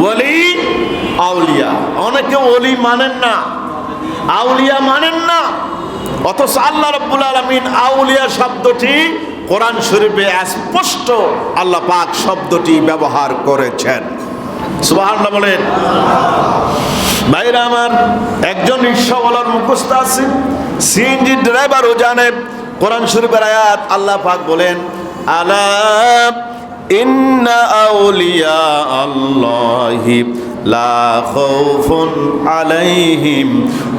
ওলি আউলিয়া। অনেকে ওলি মানেন না, আউলিয়া মানেন না, অথচ আল্লাহ রাব্বুল আলামিন আউলিয়া শব্দটি কোরআন শরীফে স্পষ্ট আল্লাহ পাক শব্দটি ব্যবহার করেছেন। সুবহানাল্লাহ বলেন। ভাইরা আমার, একজন রিকশাওয়ালার মুখস্থ আছে, সিএনজি ড্রাইভারও জানে কোরআন শরীফের আয়াত। আল্লাহ পাক বলেন, আলা ইন্না আউলিয়া আল্লাহি লা খাউফুন আলাইহিম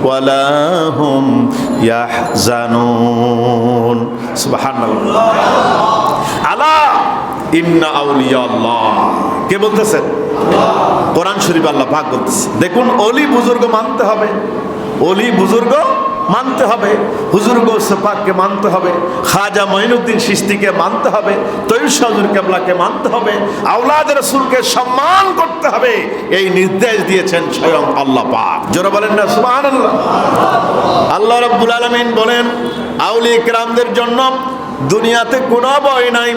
ওয়ালা হুম ইয়াহজানুন। সুবহানাল্লাহ। আলা ইন্না আউলিয়া আল্লাহ, কে বলতেছেন? কোরআন শরীফ আল্লাহ পাক বলতেছে। দেখুন, ওলি বুজুর্গ মানতে হবে, ওলি বুজুর্গ মানতে হবে, হুজুর গৌসে পাককে মানতে হবে, খাজা মঈনুদ্দিন চিশতিকে মানতে হবে, তৈয়ব শাহ হুজুর কেবলাকে মানতে হবে, আওলাদ রাসূলকে সম্মান করতে হবে। এই নির্দেশ দিয়েছেন স্বয়ং আল্লাহ পাক। জোরে বলেন না সুবহানাল্লাহ। আল্লাহ রাব্বুল আলামিন বলেন, আউলিয়া কিরামদের জন্য দুনিয়াতে কোনো ভয় নাই,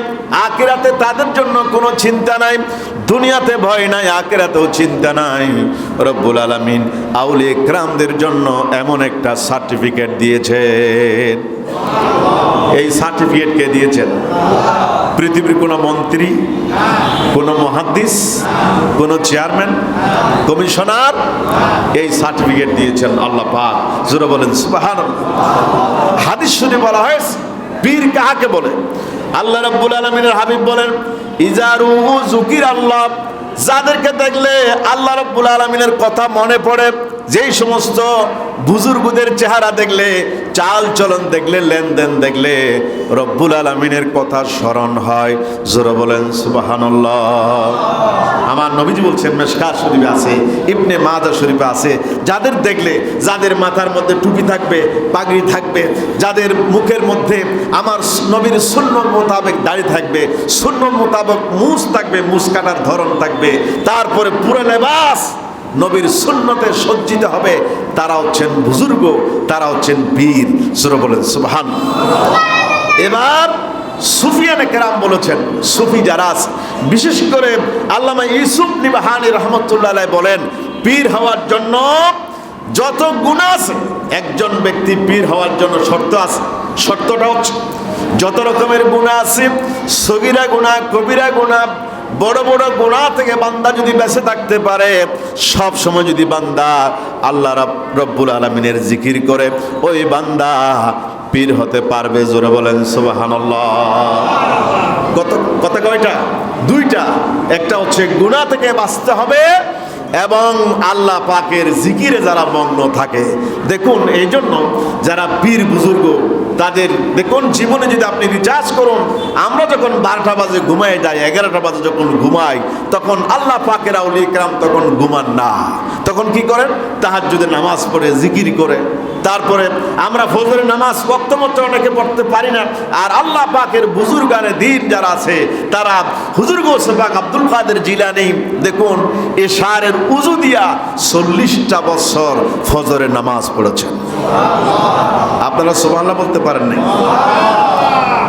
আখিরাতে তাদের জন্য কোনো চিন্তা নাই। দুনিয়াতে ভয় নাই, আখিরাতেও চিন্তা নাই। রব্বুল আলামিন আউলিয়া কিরামদের জন্য এমন একটা সার্টিফিকেট দিয়েছেন। এই সার্টিফিকেট কে দিয়েছেন? পৃথিবীর কোনো মন্ত্রী, কোনো মুহাদ্দিস, কোনো চেয়ারম্যান, কমিশনার? এই সার্টিফিকেট দিয়েছেন আল্লাহ পাক। জোরে বলেন সুবহানাল্লাহ। হাদিস শুনে বলা হয়েছে, পীর কাকে বলে? আল্লাহ রাব্বুল আলামিনের হাবিব বলেন, ইজারু যুকির আল্লাহ, যাদেরকে দেখলে আল্লাহ রাব্বুল আলামিনের কথা মনে পড়ে, যেই সমস্ত বুজুর্গদের চেহারা দেখলে, চাল চলন দেখলে, লেনদেন দেখলে রব্বুল আলামিনের কথা স্মরণ হয়। জোরে বলেন সুবহানাল্লাহ। আমার নবীজি বলছেন, মিশকাত শরীফে আছে, ইবনে মাজাহ শরীফে আছে, যাদের দেখলে, যাদের মাথার মধ্যে টুপি থাকবে, পাগড়ি থাকবে, যাদের মুখের মধ্যে আমার নবীর সুন্নত মোতাবেক দাড়ি থাকবে, সুন্নত মোতাবেক মুছ থাকবে, মুছ কাটার ধরন থাকবে, তারপরে পুরো লেবাস নবীর সুন্নতে সজ্জিত হবে, তারা হচ্ছেন বুজুর্গ, তারা হচ্ছেন বীর। সূরা বলেন সুবহানাল্লাহ। এবার সুফিয়ানে কেরাম বলেছেন, সুফি যারা আছে, বিশেষ করে আল্লামা ইউসুফ নিবাহানী রহমতুল্লাহ আলাইহি বলেন, পীর হওয়ার জন্য যত গুনাহ আছে, একজন ব্যক্তি পীর হওয়ার জন্য শর্ত আছে। শর্তটা হচ্ছে, যত রকমের গুনাহ আছে, সগীরা গুনাহ, কবিরা গুনাহ, বড় বড় গুনাহ থেকে বান্দা যদি বেঁচে থাকতে পারে, সব সময় যদি বান্দা আল্লাহ রব্বুল আলামিনের জিকির করে, ওই বান্দা পীর হতে পারবে। জোরে বলেন সুবহানাল্লাহ। কথা কয়টা? দুইটা। একটা হচ্ছে গুনাহ থেকে বাঁচতে হবে এবং আল্লাহ পাকের জিকিরে যারা মগ্ন থাকে। দেখুন, এই জন্য যারা পীর বুজুর্গ, তাদের দেখুন জীবনে যদি আপনি রিচার্জ করুন, আমরা যখন 12টা বাজে ঘুমাই যাই, 11টা বাজে যখন ঘুমাই, তখন আল্লাহ পাকের আউলিয়া কিরাম তখন ঘুমান না। তখন কি করেন? তাহাজ্জুদের নামাজ পড়ে, জিকির করে। তারপরে আমরা ফজরের নামাজ ওয়াক্ত মতো অনেকে পড়তে পারি না, আর আল্লাহ পাকের বুজুর্গানে দিন যারা আছে, তারা হুজুর গৌসে পাক আব্দুল কাদের জিলানী দেখুন এশারের উযু দিয়া 40টা বছর ফজরের নামাজ পড়েছেন। আপনারা সুবহানাল্লাহ বলতে পারেন না?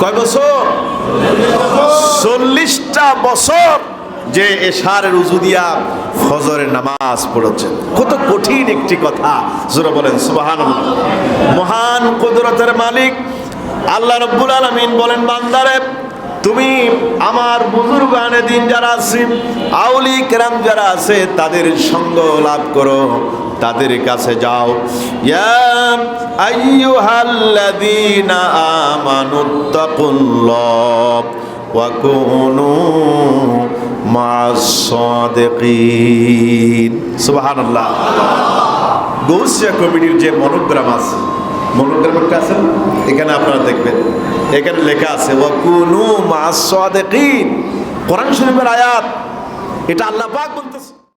কয় বছর? 40টা বছর যে এশারের উযু দিয়া ফজরের নামাজ পড়েছেন। কত কঠিন একটি কথা। জোরে বলেন সুবহানাল্লাহ। মহান কুদরতের মালিক আল্লাহ রাব্বুল আলামিন বলেন, বান্দারে তুমি আমার বুজুর্গানে দিন যারা আছে, আউলিয়া কিরাম যারা আছে, তাদের সঙ্গ লাভ করো, তাদের কাছে যাও। ইয়া আইয়ুহাল্লাযীনা আমানুত্তাকুল্লাহ ওয়া কুনু মা'আস সাদিকিন। সুবহানাল্লাহ। গৌসিয়া কমিটির যে মনোগ্রাম আছে, মনোগ্রামটা আছে এখানে আপনারা দেখবেন, এখানে লেখা আছে ওয়া কুনু মা'আস সাদিকিন। কোরআন শরীফের আয়াত, এটা আল্লাহ পাক বলতেছে।